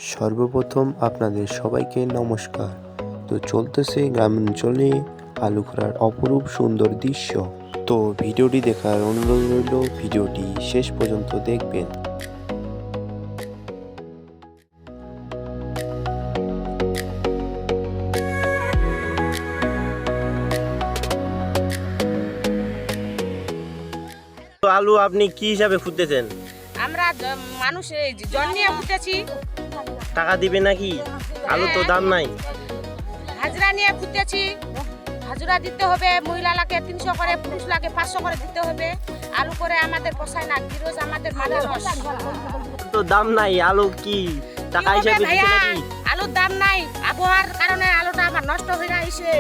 সর্বপ্রথম আপনাদের সবাইকে নমস্কার। তো চলতেছে গ্রামাঞ্চলে আলু খোলার অপরূপ সুন্দর দৃশ্য। তো ভিডিওটি দেখার অনুরোধ রইল, ভিডিওটি শেষ পর্যন্ত দেখবেন। তো আলু আপনি কি হিসাবে খুঁজতেছেন? আমরা মানুষ জন নিয়ে ফুটেছি। টাকা দিবে নাকি? আলু তো দাম নাই। হাজরা নিয়ে ফুটেছি, হাজরা দিতে হবে। মহিলাকে 300 করে, পুরুষলাকে 500 করে দিতে হবে। আলু করে আমাদের পোষায় না, রোজ আমাদের মাথা রস। তো দাম নাই, আলু কি টাকা হিসাবে দিচ্ছে ভাইয়া, নাকি? আলুর দাম নাই, আবহাওয়ার কারণে আলুটা আমার নষ্ট হয়ে আইছে।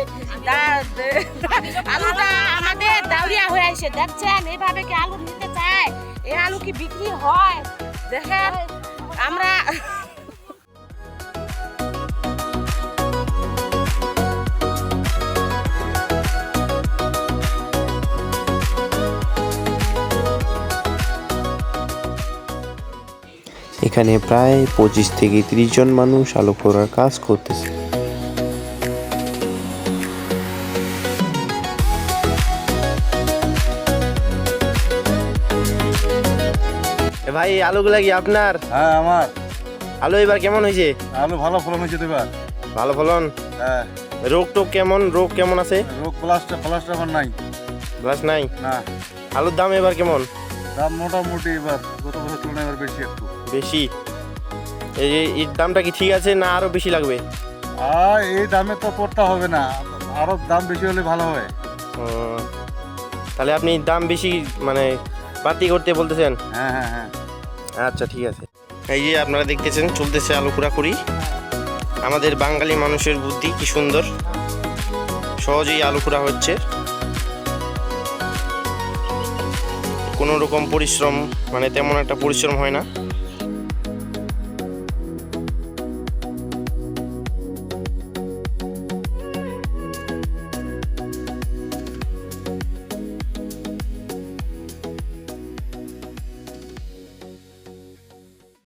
আলুটা আমাদের দাউরিয়া হয়ে আইছে। দেখছেন এইভাবে কি আলু নিতে চায়? এই আলু কি বিক্রি হয়? দেখেন আমরা এখানে প্রায় 25 থেকে 30 জন মানুষ আলু খোলার কাজ করতেছে। ভাই আলুগুলা কি আপনার? হ্যাঁ আমার আলু এবার কেমন হয়েছে? আলু ভালো ফলন হয়েছে তো এবার। ভালো ফলন। হ্যাঁ রোগ টোগ কেমন? রোগ কেমন আছে? রোগ প্লাসটা আমার নাই। বাস নাই। না আলুর দাম এবার কেমন? দাম মোটামুটি এবার গত বছর তুলনায় এবার বেশি একটু। বেশি। এর দামটা কি ঠিক আছে না আরো বেশি লাগবে? আর এই দামে তো পড়তে হবে না, আরো দাম বেশি হলে ভালো হয়। তাহলে আপনি দাম বেশি মানে বাড়তি করতে বলতেছেন? হ্যাঁ হ্যাঁ হ্যাঁ আচ্ছা ঠিক আছে। এই যে আপনারা দেখতেছেন চলতেছে আলু খোঁড়াখুড়ি। আমাদের বাঙালি মানুষের বুদ্ধি কি সুন্দর, সহজেই আলু খোঁড়া হচ্ছে। কোনো রকম পরিশ্রম মানে তেমন একটা পরিশ্রম হয় না।